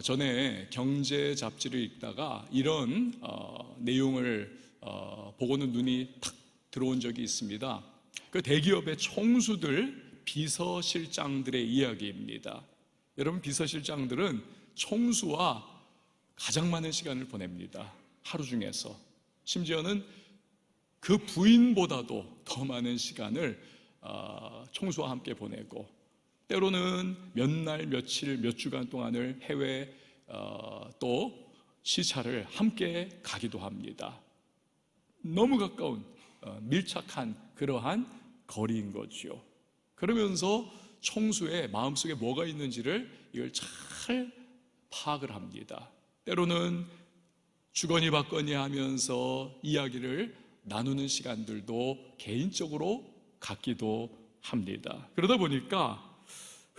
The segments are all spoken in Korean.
전에 경제 잡지를 읽다가 이런 내용을 보고는 눈이 탁 들어온 적이 있습니다. 그 대기업의 총수들, 비서실장들의 이야기입니다. 여러분, 비서실장들은 총수와 가장 많은 시간을 보냅니다. 하루 중에서. 심지어는 그 부인보다도 더 많은 시간을 총수와 함께 보내고, 때로는 몇 날, 며칠, 몇 주간 동안을 해외 또 시차를 함께 가기도 합니다. 너무 가까운 밀착한 그러한 거리인 거죠. 그러면서 총수의 마음속에 뭐가 있는지를 이걸 잘 파악을 합니다. 때로는 주거니 받거니 하면서 이야기를 나누는 시간들도 개인적으로 갖기도 합니다. 그러다 보니까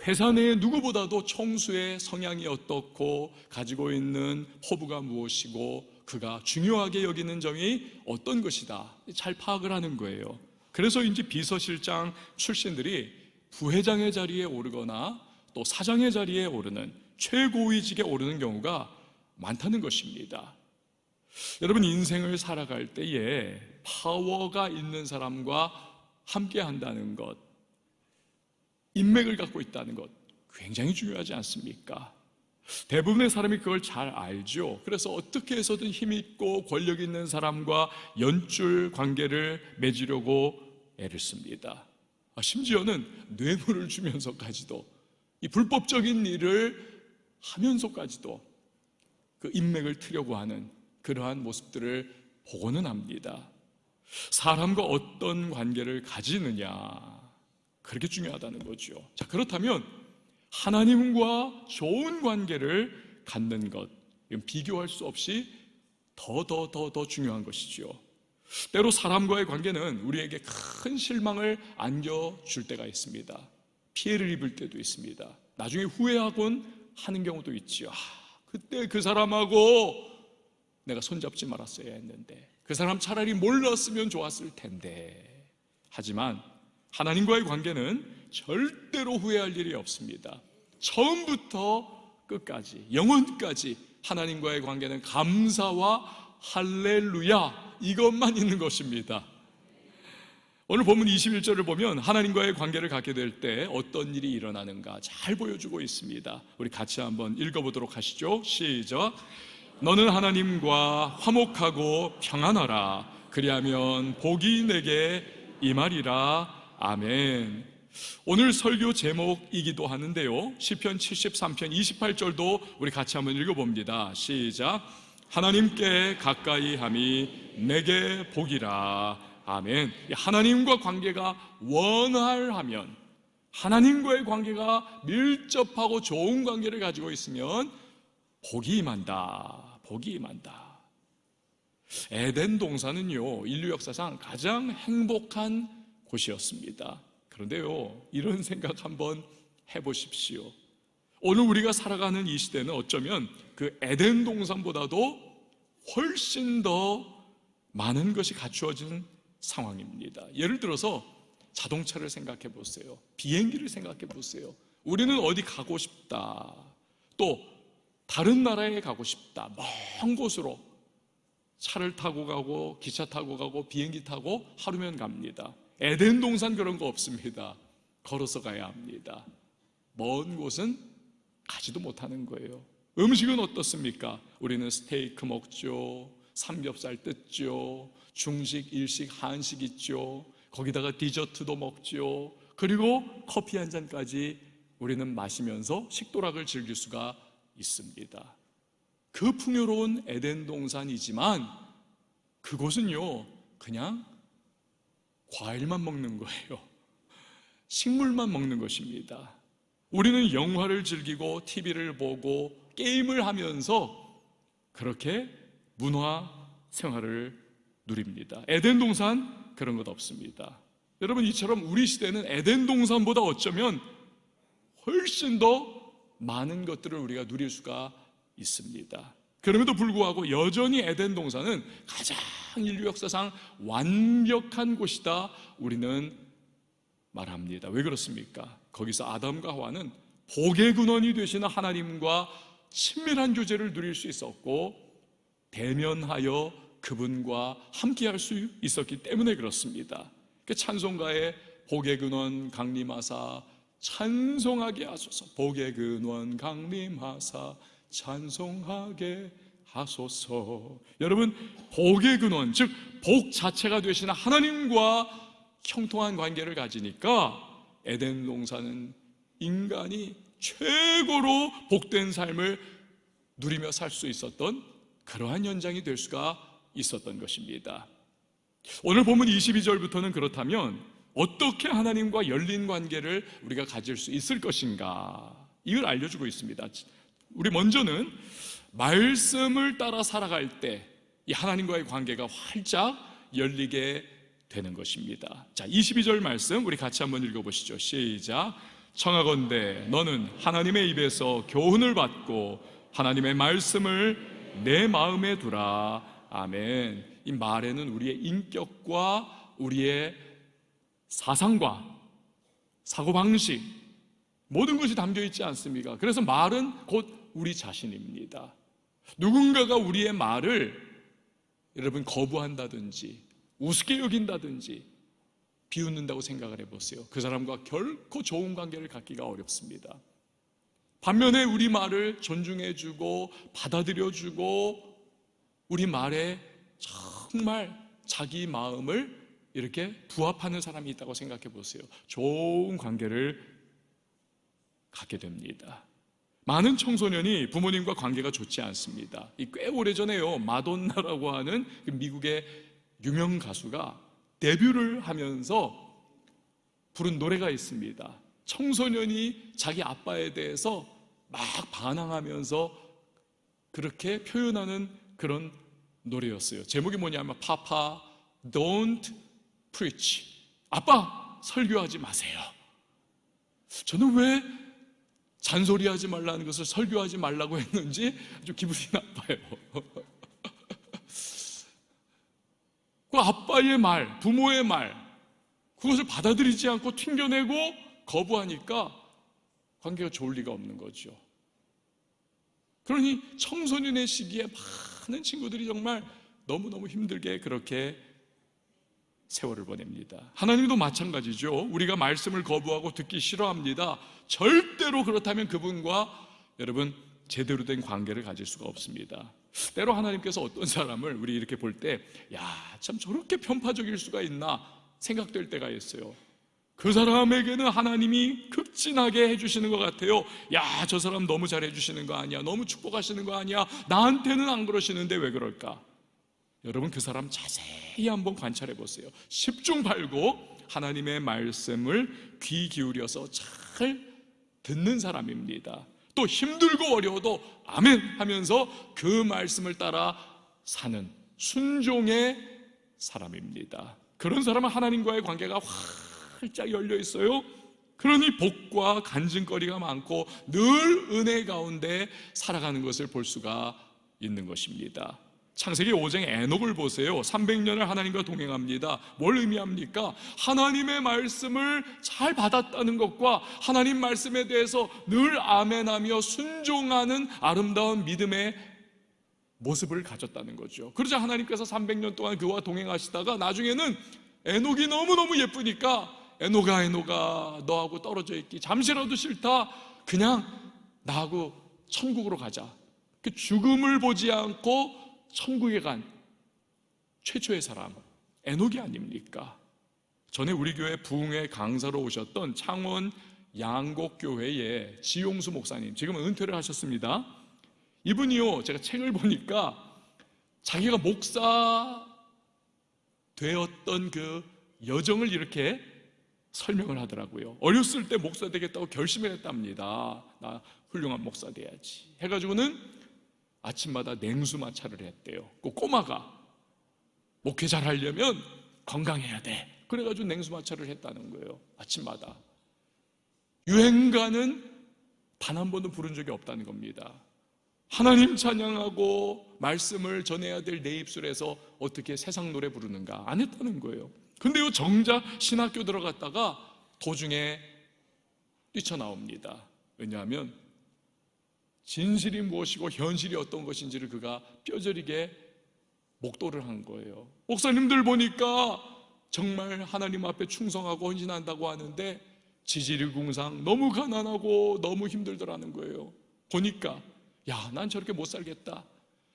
회사 내에 누구보다도 총수의 성향이 어떻고 가지고 있는 포부가 무엇이고 그가 중요하게 여기는 점이 어떤 것이다 잘 파악을 하는 거예요. 그래서인지 비서실장 출신들이 부회장의 자리에 오르거나 또 사장의 자리에 오르는, 최고위직에 오르는 경우가 많다는 것입니다. 여러분, 인생을 살아갈 때에 파워가 있는 사람과 함께 한다는 것, 인맥을 갖고 있다는 것 굉장히 중요하지 않습니까? 대부분의 사람이 그걸 잘 알죠. 그래서 어떻게 해서든 힘있고 권력 있는 사람과 연줄 관계를 맺으려고 애를 씁니다. 심지어는 뇌물을 주면서까지도, 이 불법적인 일을 하면서까지도 그 인맥을 트려고 하는 그러한 모습들을 보고는 합니다. 사람과 어떤 관계를 가지느냐, 그렇게 중요하다는 거죠. 자, 그렇다면 하나님과 좋은 관계를 갖는 것, 이건 비교할 수 없이 더 중요한 것이죠. 때로 사람과의 관계는 우리에게 큰 실망을 안겨줄 때가 있습니다. 피해를 입을 때도 있습니다. 나중에 후회하곤 하는 경우도 있죠. 그때 그 사람하고 내가 손잡지 말았어야 했는데, 그 사람 차라리 몰랐으면 좋았을 텐데. 하지만 하나님과의 관계는 절대로 후회할 일이 없습니다. 처음부터 끝까지, 영원까지 하나님과의 관계는 감사와 할렐루야, 이것만 있는 것입니다. 오늘 본문 21절을 보면 하나님과의 관계를 갖게 될 때 어떤 일이 일어나는가 잘 보여주고 있습니다. 우리 같이 한번 읽어보도록 하시죠. 시작. 너는 하나님과 화목하고 평안하라. 그리하면 복이 내게 임하리라. 아멘. 오늘 설교 제목이기도 하는데요, 시편 73편 28절도 우리 같이 한번 읽어봅니다. 시작. 하나님께 가까이 함이 내게 복이라. 아멘. 하나님과 관계가 원활하면, 하나님과의 관계가 밀접하고 좋은 관계를 가지고 있으면 복이 임한다. 복이 임한다. 에덴 동산은요, 인류 역사상 가장 행복한 곳이었습니다. 그런데요, 이런 생각 한번 해보십시오. 오늘 우리가 살아가는 이 시대는 어쩌면 그 에덴 동산보다도 훨씬 더 많은 것이 갖추어진 상황입니다. 예를 들어서 자동차를 생각해 보세요. 비행기를 생각해 보세요. 우리는 어디 가고 싶다, 또 다른 나라에 가고 싶다, 먼 곳으로 차를 타고 가고 기차 타고 가고 비행기 타고 하루면 갑니다. 에덴 동산 그런 거 없습니다. 걸어서 가야 합니다. 먼 곳은 가지도 못하는 거예요. 음식은 어떻습니까? 우리는 스테이크 먹죠, 삼겹살 뜯죠, 중식, 일식, 한식 있죠, 거기다가 디저트도 먹죠, 그리고 커피 한 잔까지 우리는 마시면서 식도락을 즐길 수가 있습니다. 그 풍요로운 에덴 동산이지만 그곳은요, 그냥 과일만 먹는 거예요. 식물만 먹는 것입니다. 우리는 영화를 즐기고 TV를 보고 게임을 하면서 그렇게 문화 생활을 누립니다. 에덴 동산 그런 것 없습니다. 여러분, 이처럼 우리 시대는 에덴 동산보다 어쩌면 훨씬 더 많은 것들을 우리가 누릴 수가 있습니다. 그럼에도 불구하고 여전히 에덴 동산은 가장 인류 역사상 완벽한 곳이다, 우리는 말합니다. 왜 그렇습니까? 거기서 아담과 하와는 복의 근원이 되시는 하나님과 친밀한 교제를 누릴 수 있었고 대면하여 그분과 함께할 수 있었기 때문에 그렇습니다. 그 찬송가에 복의 근원 강림하사 찬송하게 하소서, 복의 근원 강림하사 찬송하게 하소서. 여러분, 복의 근원, 즉 복 자체가 되시는 하나님과 형통한 관계를 가지니까 에덴 동산은 인간이 최고로 복된 삶을 누리며 살 수 있었던 그러한 현장이 될 수가 있었던 것입니다. 오늘 본문 22절부터는 그렇다면 어떻게 하나님과 열린 관계를 우리가 가질 수 있을 것인가, 이걸 알려주고 있습니다. 우리 먼저는 말씀을 따라 살아갈 때 이 하나님과의 관계가 활짝 열리게 되는 것입니다. 자, 22절 말씀 우리 같이 한번 읽어보시죠. 시작. 청하건대 너는 하나님의 입에서 교훈을 받고 하나님의 말씀을 내 마음에 두라. 아멘. 이 말에는 우리의 인격과 우리의 사상과 사고방식, 모든 것이 담겨 있지 않습니까? 그래서 말은 곧 우리 자신입니다. 누군가가 우리의 말을 여러분 거부한다든지 우습게 여긴다든지 비웃는다고 생각을 해보세요. 그 사람과 결코 좋은 관계를 갖기가 어렵습니다. 반면에 우리 말을 존중해주고 받아들여주고 우리 말에 정말 자기 마음을 이렇게 부합하는 사람이 있다고 생각해 보세요. 좋은 관계를 갖게 됩니다. 많은 청소년이 부모님과 관계가 좋지 않습니다. 꽤 오래전에요, 마돈나라고 하는 미국의 유명 가수가 데뷔를 하면서 부른 노래가 있습니다. 청소년이 자기 아빠에 대해서 막 반항하면서 그렇게 표현하는 그런 노래였어요. 제목이 뭐냐면 파파 don't preach, 아빠 설교하지 마세요. 저는 왜 잔소리하지 말라는 것을 설교하지 말라고 했는지 아주 기분이 나빠요. 그 아빠의 말, 부모의 말, 그것을 받아들이지 않고 튕겨내고 거부하니까 관계가 좋을 리가 없는 거죠. 그러니 청소년의 시기에 많은 친구들이 정말 너무너무 힘들게 그렇게 세월을 보냅니다. 하나님도 마찬가지죠. 우리가 말씀을 거부하고 듣기 싫어합니다. 절대로 그렇다면 그분과 여러분 제대로 된 관계를 가질 수가 없습니다. 때로 하나님께서 어떤 사람을 우리 이렇게 볼 때 참 저렇게 편파적일 수가 있나 생각될 때가 있어요. 그 사람에게는 하나님이 극진하게 해주시는 것 같아요. 저 사람 너무 잘해주시는 거 아니야, 너무 축복하시는 거 아니야, 나한테는 안 그러시는데 왜 그럴까? 여러분, 그 사람 자세히 한번 관찰해 보세요. 10중 8구 하나님의 말씀을 귀 기울여서 잘 듣는 사람입니다. 또 힘들고 어려워도 아멘 하면서 그 말씀을 따라 사는 순종의 사람입니다. 그런 사람은 하나님과의 관계가 활짝 열려 있어요. 그러니 복과 간증거리가 많고 늘 은혜 가운데 살아가는 것을 볼 수가 있는 것입니다. 창세기 5장의 에녹을 보세요. 300년을 하나님과 동행합니다. 뭘 의미합니까? 하나님의 말씀을 잘 받았다는 것과 하나님 말씀에 대해서 늘 아멘하며 순종하는 아름다운 믿음의 모습을 가졌다는 거죠. 그러자 하나님께서 300년 동안 그와 동행하시다가 나중에는 에녹이 너무너무 예쁘니까 에녹아 너하고 떨어져 있기 잠시라도 싫다, 그냥 나하고 천국으로 가자. 그 죽음을 보지 않고 천국에 간 최초의 사람 에녹이 아닙니까? 전에 우리 교회 부흥회 강사로 오셨던 창원 양곡교회의 지용수 목사님, 지금은 은퇴를 하셨습니다. 이분이요, 제가 책을 보니까 자기가 목사 되었던 그 여정을 이렇게 설명을 하더라고요. 어렸을 때 목사 되겠다고 결심을 했답니다. 나 훌륭한 목사 돼야지 해가지고는 아침마다 냉수 마찰을 했대요. 그 꼬마가 목회 잘 하려면 건강해야 돼. 그래가지고 냉수 마찰을 했다는 거예요. 아침마다. 유행가는 단 한 번도 부른 적이 없다는 겁니다. 하나님 찬양하고 말씀을 전해야 될 내 입술에서 어떻게 세상 노래 부르는가 안 했다는 거예요. 근데요, 정작 신학교 들어갔다가 도중에 뛰쳐나옵니다. 왜냐하면 진실이 무엇이고 현실이 어떤 것인지를 그가 뼈저리게 목도를 한 거예요. 목사님들 보니까 정말 하나님 앞에 충성하고 헌신한다고 하는데 지지리궁상 너무 가난하고 너무 힘들더라는 거예요. 보니까 야, 난 저렇게 못 살겠다.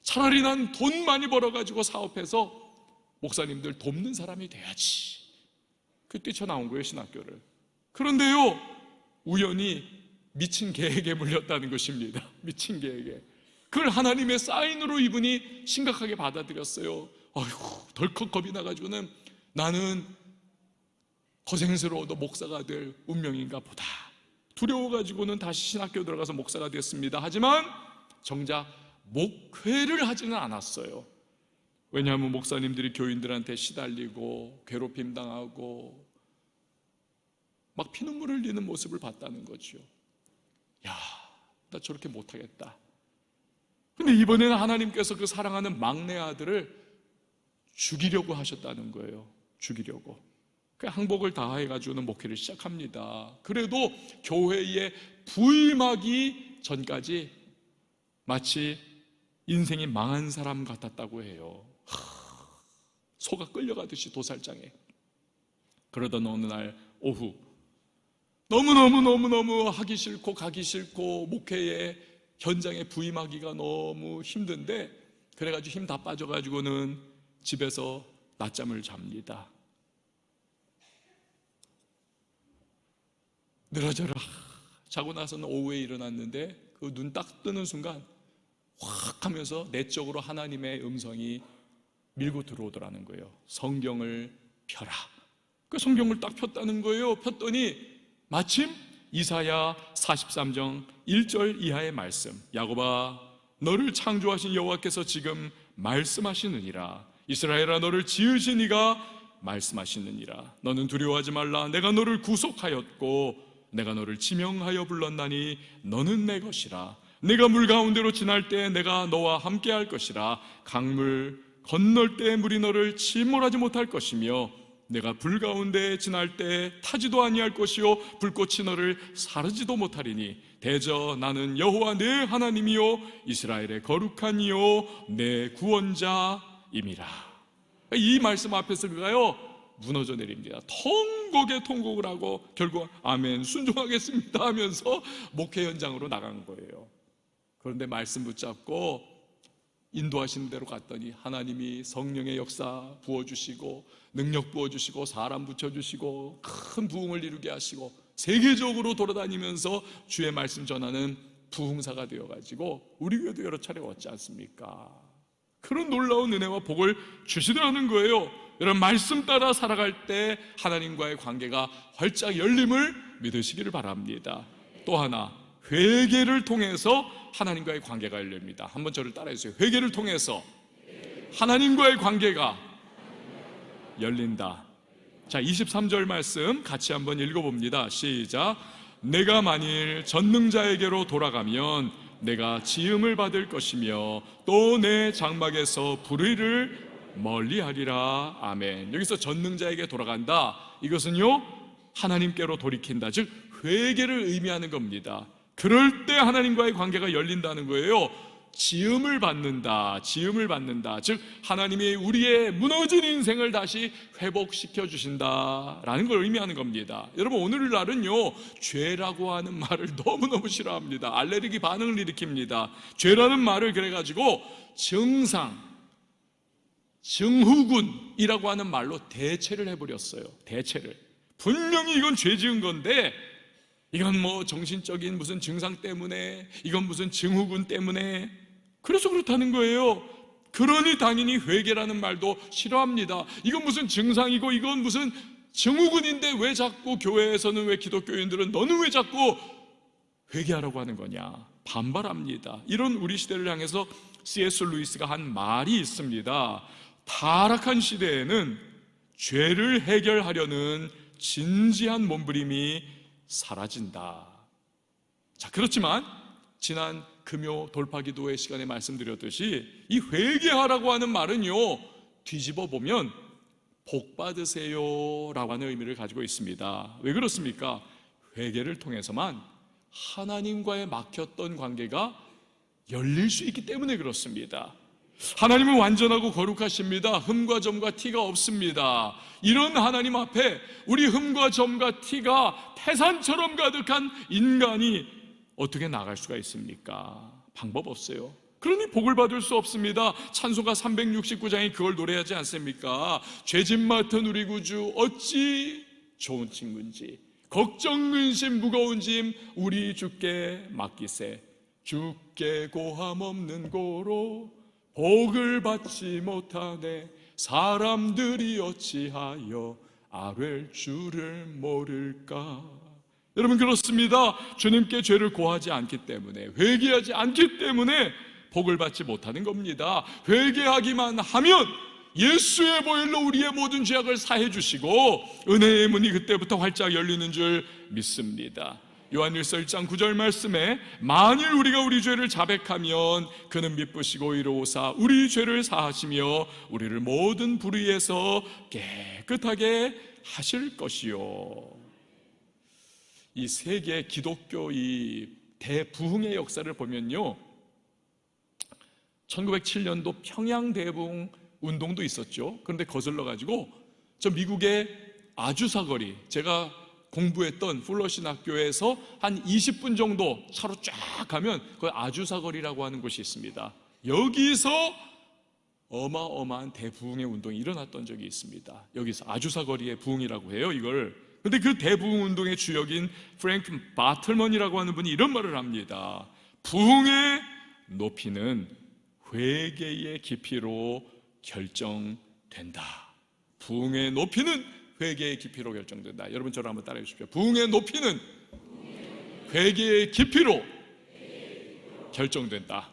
차라리 난 돈 많이 벌어가지고 사업해서 목사님들 돕는 사람이 돼야지. 그 뛰쳐나온 거예요, 신학교를. 그런데요, 우연히 미친 개에게 물렸다는 것입니다. 미친 개에게. 그걸 하나님의 사인으로 이분이 심각하게 받아들였어요. 아이고, 덜컥 겁이 나가지고는 나는 거생스러워도 목사가 될 운명인가 보다. 두려워가지고는 다시 신학교 들어가서 목사가 됐습니다. 하지만 정작 목회를 하지는 않았어요. 왜냐하면 목사님들이 교인들한테 시달리고 괴롭힘 당하고 막 피눈물 흘리는 모습을 봤다는 거죠. 야, 나 저렇게 못하겠다. 근데 이번에는 하나님께서 그 사랑하는 막내 아들을 죽이려고 하셨다는 거예요. 죽이려고. 그 항복을 다해가지고는 목회를 시작합니다. 그래도 교회에 부임하기 전까지 마치 인생이 망한 사람 같았다고 해요. 소가 끌려가듯이 도살장에. 그러던 어느 날 오후 너무 하기 싫고 가기 싫고 목회에 현장에 부임하기가 너무 힘든데 그래가지고 힘 다 빠져가지고는 집에서 낮잠을 잡니다. 늘어져라 자고 나서는 오후에 일어났는데 그 눈 딱 뜨는 순간 확 하면서 내적으로 하나님의 음성이 밀고 들어오더라는 거예요. 성경을 펴라. 그 성경을 딱 폈다는 거예요. 폈더니 마침 이사야 43장 1절 이하의 말씀, 야곱아 너를 창조하신 여호와께서 지금 말씀하시느니라. 이스라엘아 너를 지으신 이가 말씀하시느니라. 너는 두려워하지 말라. 내가 너를 구속하였고 내가 너를 지명하여 불렀나니 너는 내 것이라. 내가 물 가운데로 지날 때 내가 너와 함께 할 것이라. 강물 건널 때 물이 너를 침몰하지 못할 것이며 내가 불 가운데 지날 때 타지도 아니할 것이요 불꽃이 너를 사르지도 못하리니 대저 나는 여호와 내 하나님이요 이스라엘의 거룩한 이요 내 구원자임이라. 이 말씀 앞에서 그가요 무너져 내립니다. 통곡을 하고 결국 아멘 순종하겠습니다 하면서 목회 현장으로 나간 거예요. 그런데 말씀 붙잡고 인도하시는 대로 갔더니 하나님이 성령의 역사 부어주시고 능력 부어주시고 사람 붙여주시고 큰 부흥을 이루게 하시고 세계적으로 돌아다니면서 주의 말씀 전하는 부흥사가 되어가지고 우리 교회도 여러 차례 왔지 않습니까? 그런 놀라운 은혜와 복을 주시더라는 거예요. 여러분 말씀 따라 살아갈 때 하나님과의 관계가 활짝 열림을 믿으시기를 바랍니다. 또 하나 회개를 통해서 하나님과의 관계가 열립니다. 한번 저를 따라해주세요. 회개를 통해서 하나님과의 관계가 열린다. 자, 23절 말씀 같이 한번 읽어봅니다. 시작. 내가 만일 전능자에게로 돌아가면 내가 지음을 받을 것이며 또 내 장막에서 불의를 멀리하리라. 아멘. 여기서 전능자에게 돌아간다. 이것은요 하나님께로 돌이킨다. 즉 회개를 의미하는 겁니다. 그럴 때 하나님과의 관계가 열린다는 거예요. 지음을 받는다. 즉 하나님이 우리의 무너진 인생을 다시 회복시켜 주신다라는 걸 의미하는 겁니다. 여러분 오늘날은요 죄라고 하는 말을 너무너무 싫어합니다. 알레르기 반응을 일으킵니다. 죄라는 말을 그래가지고 증후군이라고 하는 말로 대체를 해버렸어요. 대체를. 분명히 이건 죄 지은 건데 이건 뭐 정신적인 무슨 증상 때문에, 이건 무슨 증후군 때문에, 그래서 그렇다는 거예요. 그러니 당연히 회개라는 말도 싫어합니다. 이건 무슨 증상이고 이건 무슨 증후군인데 왜 자꾸 교회에서는, 왜 기독교인들은 너는 왜 자꾸 회개하라고 하는 거냐 반발합니다. 이런 우리 시대를 향해서 C.S. 루이스가 한 말이 있습니다. 타락한 시대에는 죄를 해결하려는 진지한 몸부림이 사라진다. 자, 그렇지만 지난 금요 돌파기도회 시간에 말씀드렸듯이 이 회개하라고 하는 말은요 뒤집어 보면 복 받으세요 라고 하는 의미를 가지고 있습니다. 왜 그렇습니까? 회개를 통해서만 하나님과의 막혔던 관계가 열릴 수 있기 때문에 그렇습니다. 하나님은 완전하고 거룩하십니다. 흠과 점과 티가 없습니다. 이런 하나님 앞에 우리 흠과 점과 티가 태산처럼 가득한 인간이 어떻게 나갈 수가 있습니까? 방법 없어요. 그러니 복을 받을 수 없습니다. 찬송가 369장이 그걸 노래하지 않습니까? 죄짐 맡은 우리 구주 어찌 좋은 친구인지, 걱정 근심 무거운 짐 우리 주께 맡기세. 주께 고함 없는 고로 복을 받지 못하네. 사람들이 어찌하여 아뢰 주를 모를까. 여러분, 그렇습니다. 주님께 죄를 고하지 않기 때문에, 회개하지 않기 때문에 복을 받지 못하는 겁니다. 회개하기만 하면 예수의 보혈로 우리의 모든 죄악을 사해 주시고 은혜의 문이 그때부터 활짝 열리는 줄 믿습니다. 요한일서 1장 9절 말씀에 만일 우리가 우리 죄를 자백하면 그는 미쁘시고 이로오사 우리 죄를 사하시며 우리를 모든 불의에서 깨끗하게 하실 것이요. 이 세계 기독교 이 대부흥의 역사를 보면요, 1907년도 평양 대부흥 운동도 있었죠. 그런데 거슬러 가지고 저 미국의 아주사 거리, 제가 공부했던 플러신 학교에서 한 20분 정도 차로 쫙 가면 그 아주사 거리라고 하는 곳이 있습니다. 여기서 어마어마한 대부흥의 운동이 일어났던 적이 있습니다. 여기서 아주사 거리의 부흥이라고 해요, 이걸. 근데 그 대부흥 운동의 주역인 프랭크 바틀먼이라고 하는 분이 이런 말을 합니다. 부흥의 높이는 회개의 깊이로 결정된다. 부흥의 높이는 회개의 깊이로 결정된다. 여러분 저를 한번 따라해 주십시오. 부흥의 높이는 회개의 깊이로 결정된다.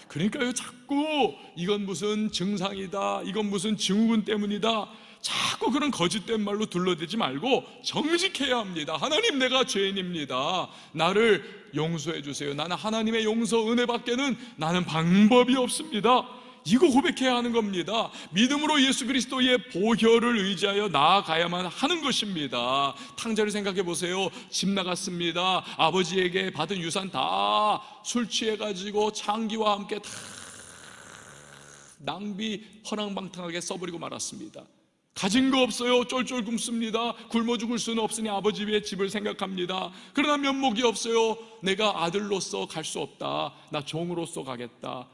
그러니까요, 자꾸 이건 무슨 증상이다, 이건 무슨 증후군 때문이다, 자꾸 그런 거짓된 말로 둘러대지 말고 정직해야 합니다. 하나님, 내가 죄인입니다. 나를 용서해 주세요. 나는 하나님의 용서 은혜밖에는 나는 방법이 없습니다. 이거 고백해야 하는 겁니다. 믿음으로 예수 그리스도의 보혈을 의지하여 나아가야만 하는 것입니다. 탕자를 생각해 보세요. 집 나갔습니다. 아버지에게 받은 유산 다 술 취해가지고 창기와 함께 다 낭비 허랑방탕하게 써버리고 말았습니다. 가진 거 없어요. 쫄쫄 굶습니다. 굶어 죽을 수는 없으니 아버지 위에 집을 생각합니다. 그러나 면목이 없어요. 내가 아들로서 갈 수 없다. 나 종으로서 가겠다.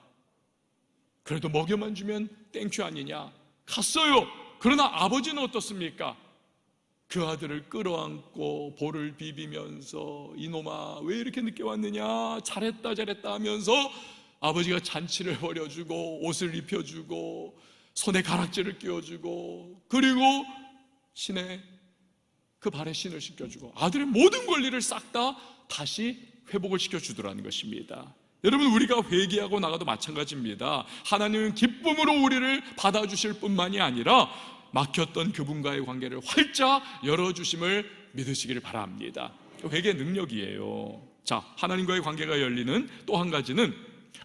그래도 먹여만 주면 땡큐 아니냐. 갔어요. 그러나 아버지는 어떻습니까? 그 아들을 끌어안고 볼을 비비면서 이놈아 왜 이렇게 늦게 왔느냐, 잘했다 잘했다 하면서 아버지가 잔치를 벌여주고 옷을 입혀주고 손에 가락지를 끼워주고 그리고 신의 그 발에 신을 씻겨주고 아들의 모든 권리를 싹 다 다시 회복을 시켜주더라는 것입니다. 여러분, 우리가 회개하고 나가도 마찬가지입니다. 하나님은 기쁨으로 우리를 받아주실 뿐만이 아니라 막혔던 그분과의 관계를 활짝 열어주심을 믿으시기를 바랍니다. 회개의 능력이에요. 자, 하나님과의 관계가 열리는 또 한 가지는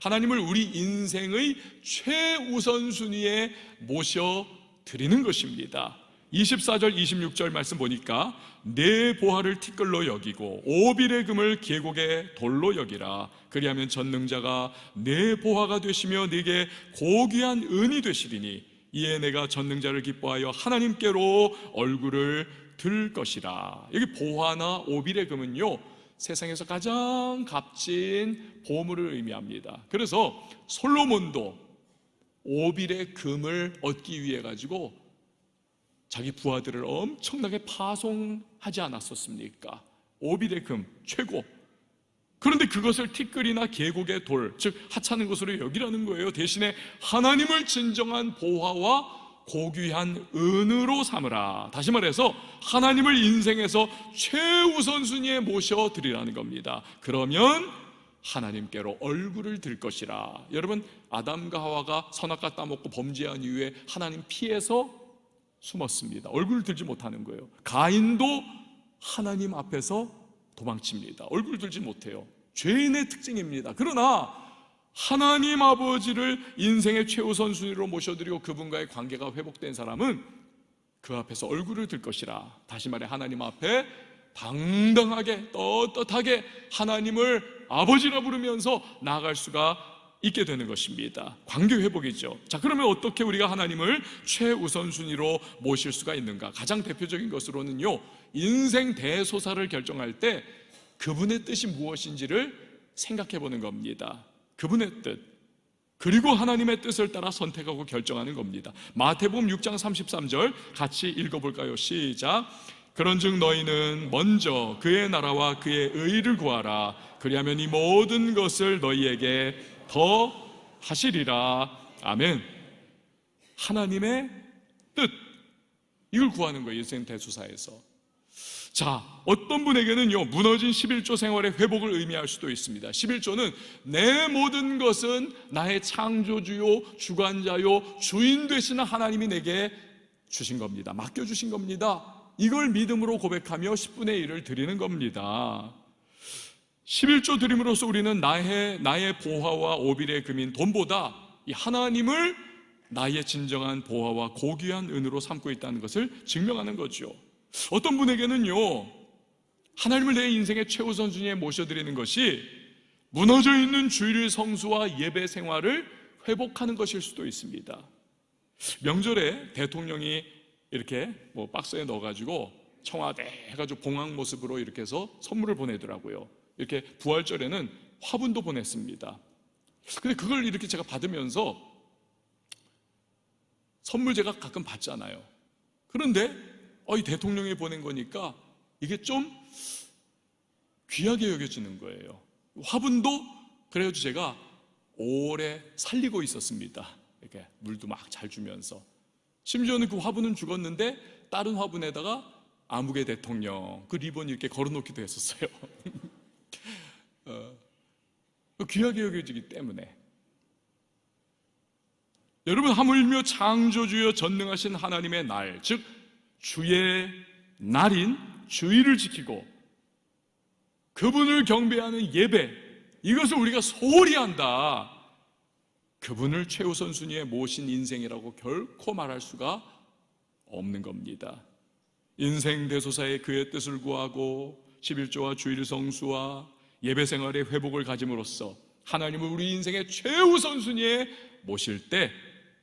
하나님을 우리 인생의 최우선순위에 모셔드리는 것입니다. 24절 26절 말씀 보니까 내 보화를 티끌로 여기고 오빌의 금을 계곡의 돌로 여기라. 그리하면 전능자가 내 보화가 되시며 네게 고귀한 은이 되시리니 이에 내가 전능자를 기뻐하여 하나님께로 얼굴을 들 것이라. 여기 보화나 오빌의 금은요, 세상에서 가장 값진 보물을 의미합니다. 그래서 솔로몬도 오빌의 금을 얻기 위해 가지고 자기 부하들을 엄청나게 파송하지 않았었습니까? 오빌의 금 최고. 그런데 그것을 티끌이나 계곡의 돌, 즉 하찮은 것으로 여기라는 거예요. 대신에 하나님을 진정한 보화와 고귀한 은으로 삼으라. 다시 말해서 하나님을 인생에서 최우선순위에 모셔드리라는 겁니다. 그러면 하나님께로 얼굴을 들 것이라. 여러분, 아담과 하와가 선악과 따먹고 범죄한 이후에 하나님 피해서 숨었습니다. 얼굴을 들지 못하는 거예요. 가인도 하나님 앞에서 도망칩니다. 얼굴을 들지 못해요. 죄인의 특징입니다. 그러나 하나님 아버지를 인생의 최우선 순위로 모셔드리고 그분과의 관계가 회복된 사람은 그 앞에서 얼굴을 들 것이라. 다시 말해 하나님 앞에 당당하게 떳떳하게 하나님을 아버지라 부르면서 나아갈 수가 있게 되는 것입니다. 관계 회복이죠. 자, 그러면 어떻게 우리가 하나님을 최우선순위로 모실 수가 있는가? 가장 대표적인 것으로는요, 인생 대소사를 결정할 때 그분의 뜻이 무엇인지를 생각해 보는 겁니다. 그분의 뜻, 그리고 하나님의 뜻을 따라 선택하고 결정하는 겁니다. 마태복음 6장 33절 같이 읽어볼까요? 시작. 그런즉 너희는 먼저 그의 나라와 그의 의를 구하라. 그리하면 이 모든 것을 너희에게 더 하시리라. 아멘. 하나님의 뜻, 이걸 구하는 거예요. 인생 대소사에서. 자, 어떤 분에게는요, 무너진 11조 생활의 회복을 의미할 수도 있습니다. 11조는 내 모든 것은 나의 창조주요, 주관자요, 주인 되시는 하나님이 내게 주신 겁니다. 맡겨주신 겁니다. 이걸 믿음으로 고백하며 10분의 1을 드리는 겁니다. 11조 드림으로써 우리는 나의 보화와 오빌의 금인 돈보다 이 하나님을 나의 진정한 보화와 고귀한 은으로 삼고 있다는 것을 증명하는 거죠. 어떤 분에게는요, 하나님을 내 인생의 최우선순위에 모셔드리는 것이 무너져 있는 주일 성수와 예배 생활을 회복하는 것일 수도 있습니다. 명절에 대통령이 이렇게 박스에 넣어가지고 청와대 해가지고 봉황 모습으로 이렇게 해서 선물을 보내더라고요. 이렇게 부활절에는 화분도 보냈습니다. 근데 그걸 이렇게 제가 받으면서 선물 제가 가끔 받잖아요. 그런데 이 대통령이 보낸 거니까 이게 좀 귀하게 여겨지는 거예요. 화분도 그래가지고 제가 오래 살리고 있었습니다. 이렇게 물도 막 잘 주면서. 심지어는 그 화분은 죽었는데 다른 화분에다가 아무개 대통령 그 리본 이렇게 걸어놓기도 했었어요. 귀하게 여겨지기 때문에. 여러분, 하물며 창조주여 전능하신 하나님의 날, 즉 주의 날인 주일을 지키고 그분을 경배하는 예배, 이것을 우리가 소홀히 한다. 그분을 최우선 순위에 모신 인생이라고 결코 말할 수가 없는 겁니다. 인생 대소사에 그의 뜻을 구하고 11조와 주일 성수와 예배 생활의 회복을 가짐으로써 하나님을 우리 인생의 최우선 순위에 모실 때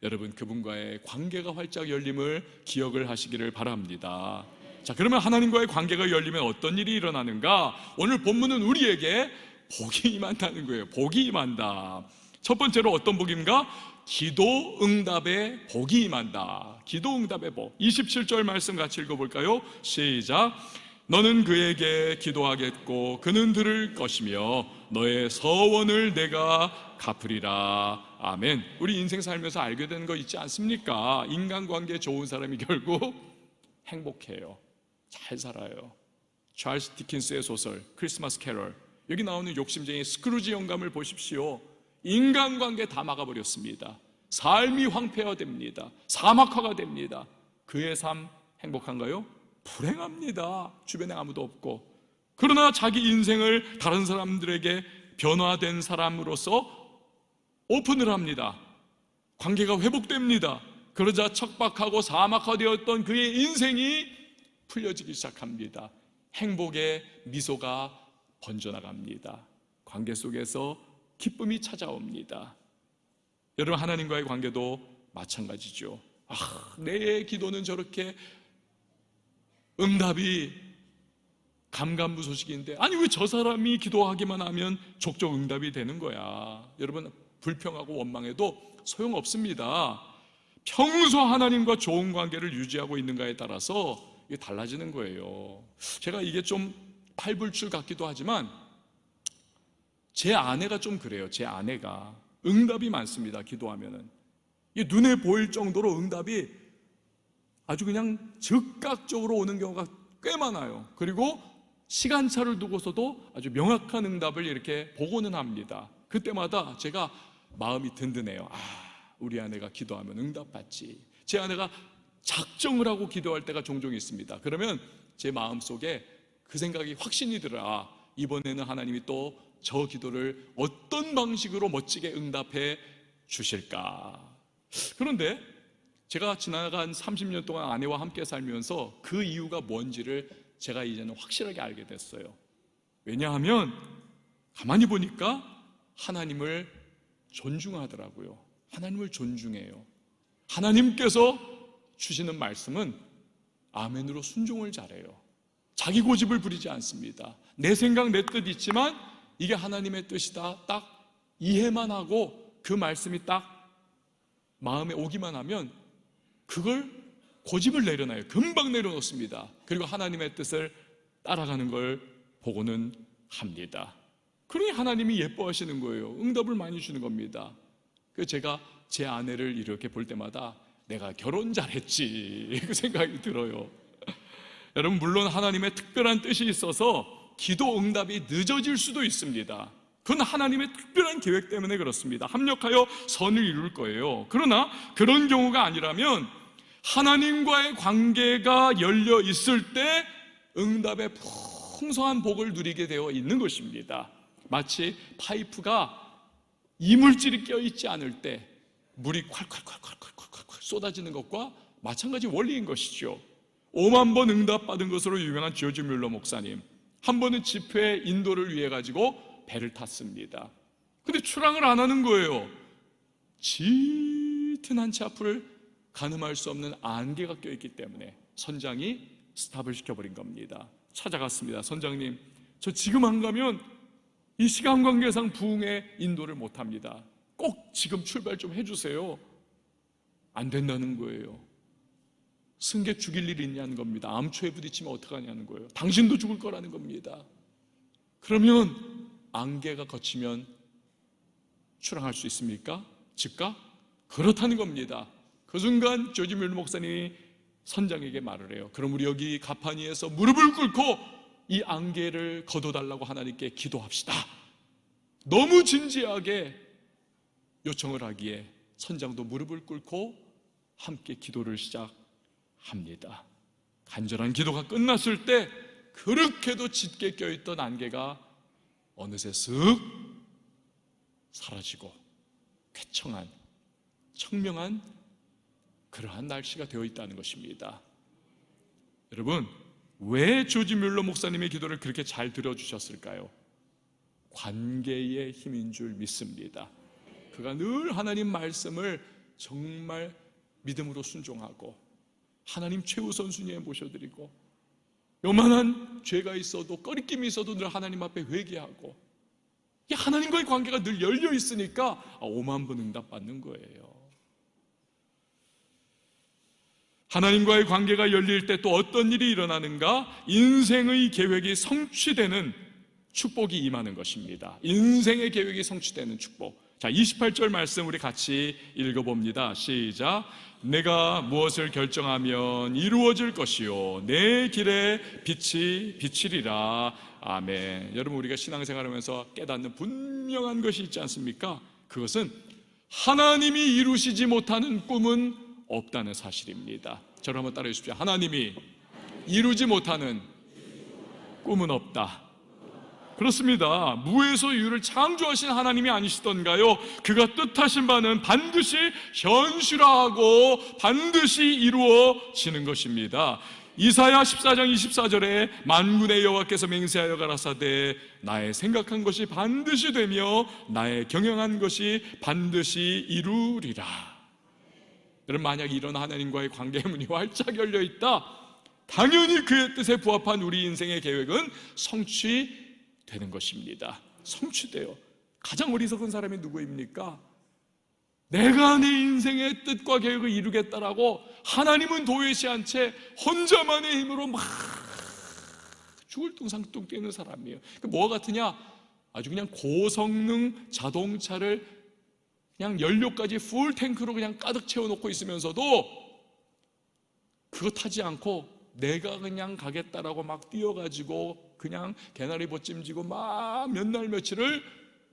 여러분, 그분과의 관계가 활짝 열림을 기억을 하시기를 바랍니다. 자, 그러면 하나님과의 관계가 열리면 어떤 일이 일어나는가? 오늘 본문은 우리에게 복이 임한다는 거예요. 복이 임한다. 첫 번째로 어떤 복인가? 기도 응답의 복이 임한다. 기도 응답의 복. 27절 말씀 같이 읽어볼까요? 시작. 너는 그에게 기도하겠고 그는 들을 것이며 너의 서원을 내가 갚으리라. 아멘. 우리 인생 살면서 알게 되는 거 있지 않습니까? 인간관계 좋은 사람이 결국 행복해요. 잘 살아요. 찰스 디킨스의 소설 크리스마스 캐럴, 여기 나오는 욕심쟁이 스크루지 영감을 보십시오. 인간관계 다 막아버렸습니다. 삶이 황폐화됩니다. 사막화가 됩니다. 그의 삶 행복한가요? 불행합니다. 주변에 아무도 없고. 그러나 자기 인생을 다른 사람들에게 변화된 사람으로서 오픈을 합니다. 관계가 회복됩니다. 그러자 척박하고 사막화되었던 그의 인생이 풀려지기 시작합니다. 행복의 미소가 번져나갑니다. 관계 속에서 기쁨이 찾아옵니다. 여러분, 하나님과의 관계도 마찬가지죠. 내 기도는 저렇게 응답이 감감무소식인데, 아니 왜 저 사람이 기도하기만 하면 족족 응답이 되는 거야. 여러분, 불평하고 원망해도 소용없습니다. 평소 하나님과 좋은 관계를 유지하고 있는가에 따라서 이게 달라지는 거예요. 제가 이게 좀 팔불출 같기도 하지만 제 아내가 좀 그래요. 제 아내가 응답이 많습니다. 기도하면은 이게 눈에 보일 정도로 응답이 아주 그냥 즉각적으로 오는 경우가 꽤 많아요. 그리고 시간차를 두고서도 아주 명확한 응답을 이렇게 보고는 합니다. 그때마다 제가 마음이 든든해요. 우리 아내가 기도하면 응답받지. 제 아내가 작정을 하고 기도할 때가 종종 있습니다. 그러면 제 마음속에 그 생각이 확신이 들어. 이번에는 하나님이 또 저 기도를 어떤 방식으로 멋지게 응답해 주실까. 그런데 제가 지나간 30년 동안 아내와 함께 살면서 그 이유가 뭔지를 제가 이제는 확실하게 알게 됐어요. 왜냐하면 가만히 보니까 하나님을 존중하더라고요. 하나님을 존중해요. 하나님께서 주시는 말씀은 아멘으로 순종을 잘해요. 자기 고집을 부리지 않습니다. 내 생각 내 뜻 있지만 이게 하나님의 뜻이다 딱 이해만 하고 그 말씀이 딱 마음에 오기만 하면 그걸 고집을 내려놔요. 금방 내려놓습니다. 그리고 하나님의 뜻을 따라가는 걸 보고는 합니다. 그러니 하나님이 예뻐하시는 거예요. 응답을 많이 주는 겁니다. 그래서 제가 제 아내를 이렇게 볼 때마다 내가 결혼 잘했지 그 생각이 들어요. 여러분, 물론 하나님의 특별한 뜻이 있어서 기도 응답이 늦어질 수도 있습니다. 그건 하나님의 특별한 계획 때문에 그렇습니다. 합력하여 선을 이룰 거예요. 그러나 그런 경우가 아니라면 하나님과의 관계가 열려 있을 때 응답의 풍성한 복을 누리게 되어 있는 것입니다. 마치 파이프가 이물질이 껴있지 않을 때 물이 콸콸콸콸콸콸 쏟아지는 것과 마찬가지 원리인 것이죠. 5만 번 응답받은 것으로 유명한 조지 뮬러 목사님, 한 번은 집회 인도를 위해 가지고 배를 탔습니다. 근데 출항을 안 하는 거예요. 짙은 한 치 앞을 가늠할 수 없는 안개가 껴있기 때문에 선장이 스탑을 시켜버린 겁니다. 찾아갔습니다. 선장님, 저 지금 안 가면 이 시간 관계상 부흥의 인도를 못합니다. 꼭 지금 출발 좀 해주세요. 안 된다는 거예요. 승객 죽일 일이 있냐는 겁니다. 암초에 부딪히면 어떡하냐는 거예요. 당신도 죽을 거라는 겁니다. 그러면 안개가 걷히면 출항할 수 있습니까? 즉각? 그렇다는 겁니다. 그 순간 조지 뮬러 목사님이 선장에게 말을 해요. 그럼 우리 여기 가파니에서 무릎을 꿇고 이 안개를 걷어달라고 하나님께 기도합시다. 너무 진지하게 요청을 하기에 선장도 무릎을 꿇고 함께 기도를 시작합니다. 간절한 기도가 끝났을 때 그렇게도 짙게 껴있던 안개가 어느새 쓱 사라지고 쾌청한 청명한 그러한 날씨가 되어 있다는 것입니다. 여러분, 왜 조지 뮬러 목사님의 기도를 그렇게 잘 들어주셨을까요? 관계의 힘인 줄 믿습니다. 그가 늘 하나님 말씀을 정말 믿음으로 순종하고 하나님 최우선순위에 모셔드리고 요만한 죄가 있어도 꺼리낌이 있어도 늘 하나님 앞에 회개하고 하나님과의 관계가 늘 열려 있으니까 5만 번 응답받는 거예요. 하나님과의 관계가 열릴 때 또 어떤 일이 일어나는가? 인생의 계획이 성취되는 축복이 임하는 것입니다. 인생의 계획이 성취되는 축복. 자, 28절 말씀 우리 같이 읽어봅니다. 시작. 내가 무엇을 결정하면 이루어질 것이요 내 길에 빛이 비치리라. 아멘. 여러분, 우리가 신앙생활하면서 깨닫는 분명한 것이 있지 않습니까? 그것은 하나님이 이루시지 못하는 꿈은 없다는 사실입니다. 저를 한번 따라해 주십시오. 하나님이 이루지 못하는 꿈은 없다. 그렇습니다. 무에서 유를 창조하신 하나님이 아니시던가요? 그가 뜻하신 바는 반드시 현실화하고 반드시 이루어지는 것입니다. 이사야 14장 24절에 만군의 여호와께서 맹세하여 가라사대 나의 생각한 것이 반드시 되며 나의 경영한 것이 반드시 이루리라. 여러분, 만약 이런 하나님과의 관계의 문이 활짝 열려 있다, 당연히 그의 뜻에 부합한 우리 인생의 계획은 성취되는 것입니다. 성취돼요. 가장 어리석은 사람이 누구입니까? 내가 내 인생의 뜻과 계획을 이루겠다라고 하나님은 도외시한 채 혼자만의 힘으로 막 죽을 뚱상뚱 뛰는 사람이에요. 뭐가 같으냐? 아주 그냥 고성능 자동차를 그냥 연료까지 풀 탱크로 그냥 가득 채워놓고 있으면서도 그거 타지 않고 내가 그냥 가겠다라고 막 뛰어가지고 그냥 개나리 벗짐지고 막 몇 날 며칠을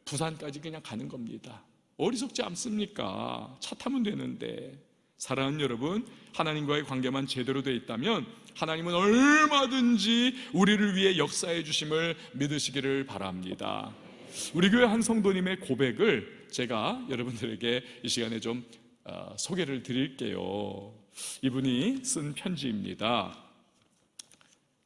부산까지 그냥 가는 겁니다. 어리석지 않습니까? 차 타면 되는데. 사랑하는 여러분, 하나님과의 관계만 제대로 되어 있다면 하나님은 얼마든지 우리를 위해 역사해 주심을 믿으시기를 바랍니다. 우리 교회 한 성도님의 고백을 제가 여러분들에게 이 시간에 좀 소개를 드릴게요. 이분이 쓴 편지입니다.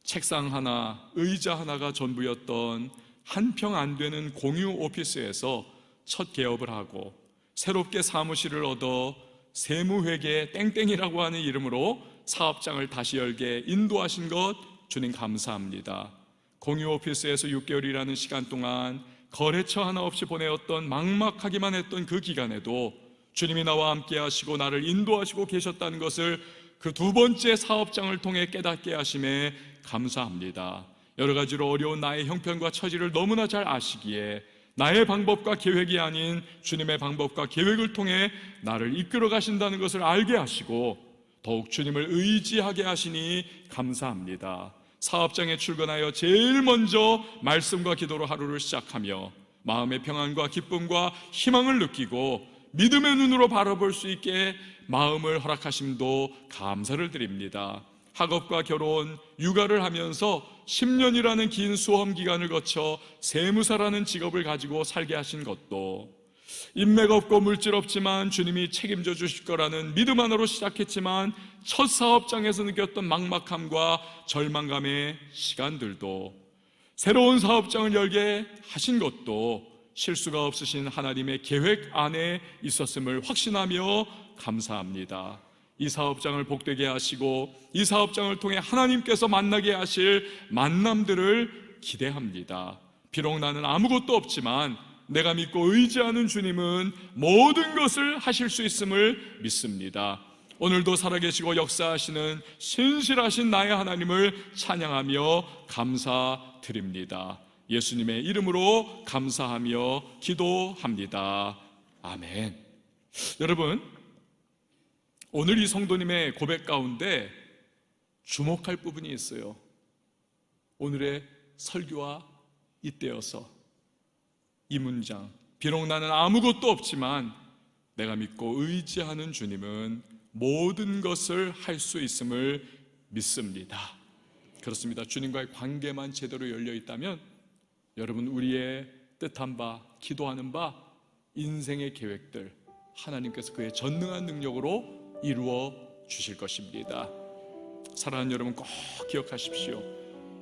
책상 하나, 의자 하나가 전부였던 한 평 안 되는 공유 오피스에서 첫 개업을 하고 새롭게 사무실을 얻어 세무회계 땡땡이라고 하는 이름으로 사업장을 다시 열게 인도하신 것 주님 감사합니다. 공유 오피스에서 6개월이라는 시간 동안 거래처 하나 없이 보내었던 막막하기만 했던 그 기간에도 주님이 나와 함께 하시고 나를 인도하시고 계셨다는 것을 그 두 번째 사업장을 통해 깨닫게 하심에 감사합니다. 여러 가지로 어려운 나의 형편과 처지를 너무나 잘 아시기에 나의 방법과 계획이 아닌 주님의 방법과 계획을 통해 나를 이끌어 가신다는 것을 알게 하시고 더욱 주님을 의지하게 하시니 감사합니다. 사업장에 출근하여 제일 먼저 말씀과 기도로 하루를 시작하며 마음의 평안과 기쁨과 희망을 느끼고 믿음의 눈으로 바라볼 수 있게 마음을 허락하심도 감사를 드립니다. 학업과 결혼, 육아를 하면서 10년이라는 긴 수험 기간을 거쳐 세무사라는 직업을 가지고 살게 하신 것도 인맥 없고 물질 없지만 주님이 책임져 주실 거라는 믿음 하나로 시작했지만 첫 사업장에서 느꼈던 막막함과 절망감의 시간들도 새로운 사업장을 열게 하신 것도 실수가 없으신 하나님의 계획 안에 있었음을 확신하며 감사합니다. 이 사업장을 복되게 하시고 이 사업장을 통해 하나님께서 만나게 하실 만남들을 기대합니다. 비록 나는 아무것도 없지만 내가 믿고 의지하는 주님은 모든 것을 하실 수 있음을 믿습니다. 오늘도 살아계시고 역사하시는 신실하신 나의 하나님을 찬양하며 감사드립니다. 예수님의 이름으로 감사하며 기도합니다. 아멘. 여러분, 오늘 이 성도님의 고백 가운데 주목할 부분이 있어요. 오늘의 설교와 잇대어서 이 문장, 비록 나는 아무것도 없지만 내가 믿고 의지하는 주님은 모든 것을 할 수 있음을 믿습니다. 그렇습니다. 주님과의 관계만 제대로 열려 있다면 여러분, 우리의 뜻한 바, 기도하는 바, 인생의 계획들 하나님께서 그의 전능한 능력으로 이루어 주실 것입니다. 사랑하는 여러분, 꼭 기억하십시오.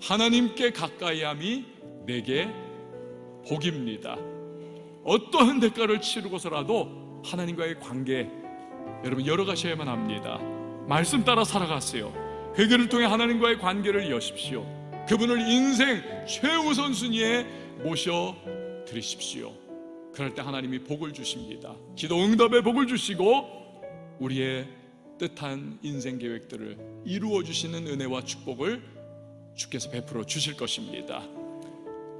하나님께 가까이함이 내게 복입니다. 어떠한 대가를 치르고서라도 하나님과의 관계 여러분 열어가셔야만 합니다. 말씀 따라 살아가세요. 회개를 통해 하나님과의 관계를 여십시오. 그분을 인생 최우선 순위에 모셔드리십시오. 그럴 때 하나님이 복을 주십니다. 기도 응답의 복을 주시고 우리의 뜻한 인생 계획들을 이루어 주시는 은혜와 축복을 주께서 베풀어 주실 것입니다.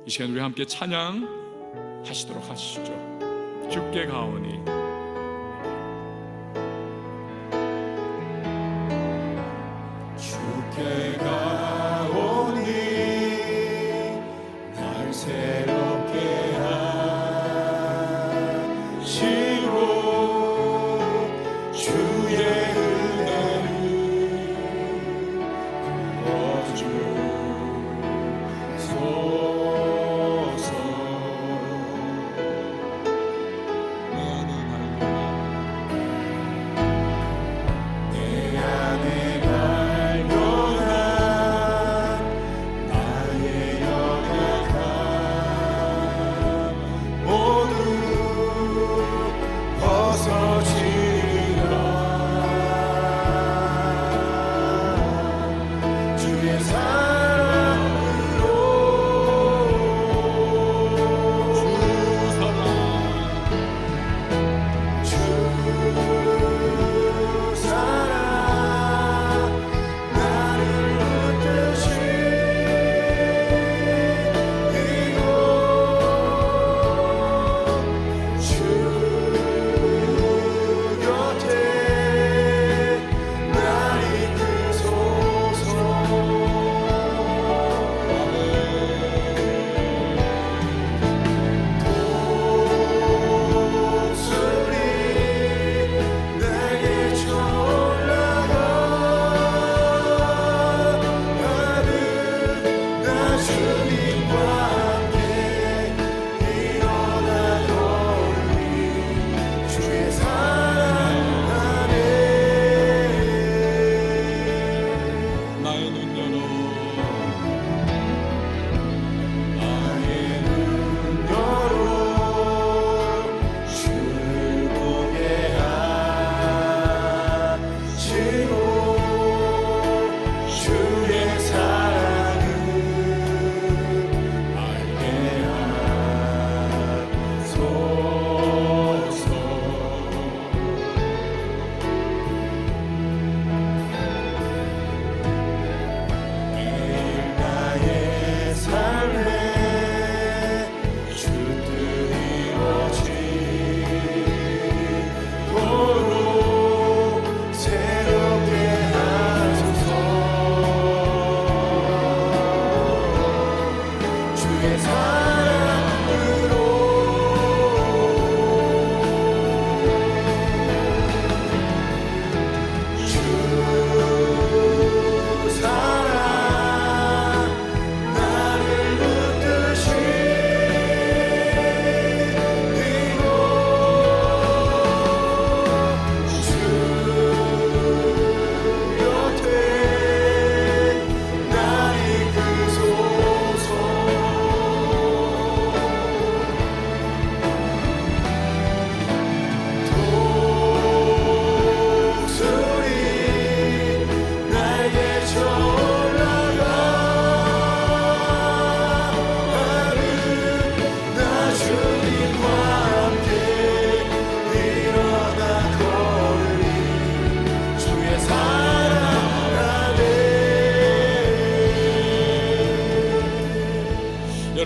이 시간 우리 함께 찬양하시도록 하시죠. 주께 가오니 주께 가오니 날 새롭게 하시고 주의 은혜를 부어주소서. 내 안에 발견한 나의 연약함 모두 벗어지리라. 주의 사랑으로 주 사랑 나를 붙드시고 주 곁에 날 이끄소서.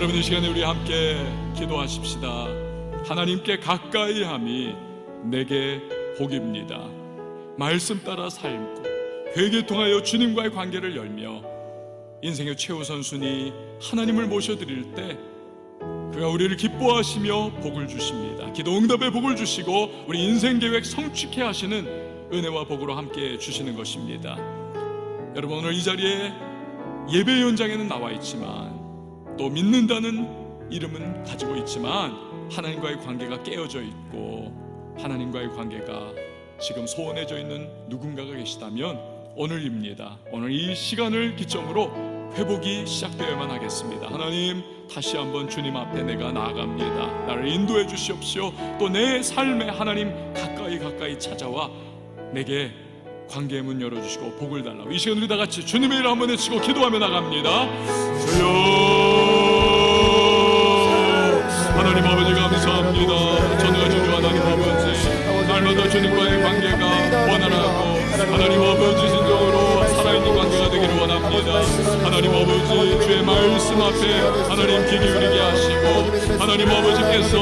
여러분, 이 시간에 우리 함께 기도하십시다. 하나님께 가까이 함이 내게 복입니다. 말씀 따라 삶고 회개 통하여 주님과의 관계를 열며 인생의 최우선순위 하나님을 모셔드릴 때 그가 우리를 기뻐하시며 복을 주십니다. 기도 응답의 복을 주시고 우리 인생 계획 성취케 하시는 은혜와 복으로 함께 주시는 것입니다. 여러분, 오늘 이 자리에 예배 현장에는 나와 있지만 또 믿는다는 이름은 가지고 있지만 하나님과의 관계가 깨어져 있고 하나님과의 관계가 지금 소원해져 있는 누군가가 계시다면 오늘입니다. 오늘 이 시간을 기점으로 회복이 시작되어야만 하겠습니다. 하나님, 다시 한번 주님 앞에 내가 나아갑니다. 나를 인도해 주시옵시오. 또 내 삶에 하나님 가까이 찾아와 내게 관계의 문 열어주시고 복을 달라고. 이 시간 우리 다 같이 주님의 이름 한번 외치고 기도하며 나갑니다. 주여, 하나님 아버지 감사합니다. 전능하신 주 하나님 아버지, 날마다 주님과의 관계가 원활하고 하나님 아버지 진정으로 살아있는 관계가 되기를 원합니다. 하나님 아버지, 주의 말씀 앞에 하나님 귀 기울이게 하시고 하나님 아버지께서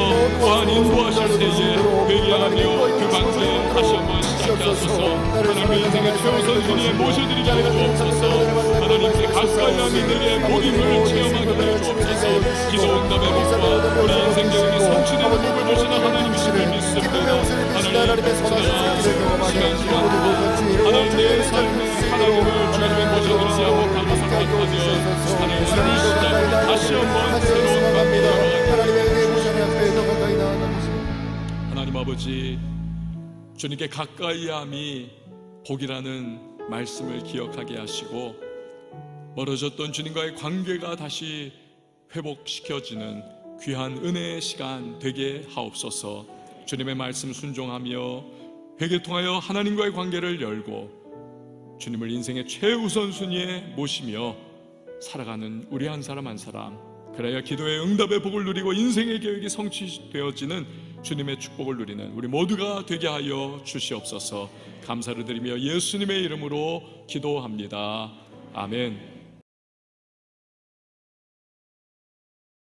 또한 인도하실 때에 회개하며 그 관계 다시 한번 시작해 하소서. 하나님의 인생의 최우선순위에 모셔드리게 하여 주옵소서. 하나님께 가까이함이 내게 복임을 체험하게 하여 주옵소서. 기도 응답의 복과 우리 인생 계획이 성취되는 복을 주시는 하나님이심을 믿습니다. 하나님, 시간 하나님 내 삶에 하나님을 주님의 모셔드리지 못하고 생각하며 하나님 오늘 시작으로 다시 한번 새로운 관계로 하나님 아버지, 주님께 가까이함이 복이라는 말씀을 기억하게 하시고 멀어졌던 주님과의 관계가 다시 회복시켜지는 귀한 은혜의 시간 되게 하옵소서. 주님의 말씀 순종하며 회개 통하여 하나님과의 관계를 열고 주님을 인생의 최우선순위에 모시며 살아가는 우리 한 사람 한 사람, 그래야 기도의 응답의 복을 누리고 인생의 계획이 성취되어지는 주님의 축복을 누리는 우리 모두가 되게 하여 주시옵소서. 감사를 드리며 예수님의 이름으로 기도합니다. 아멘.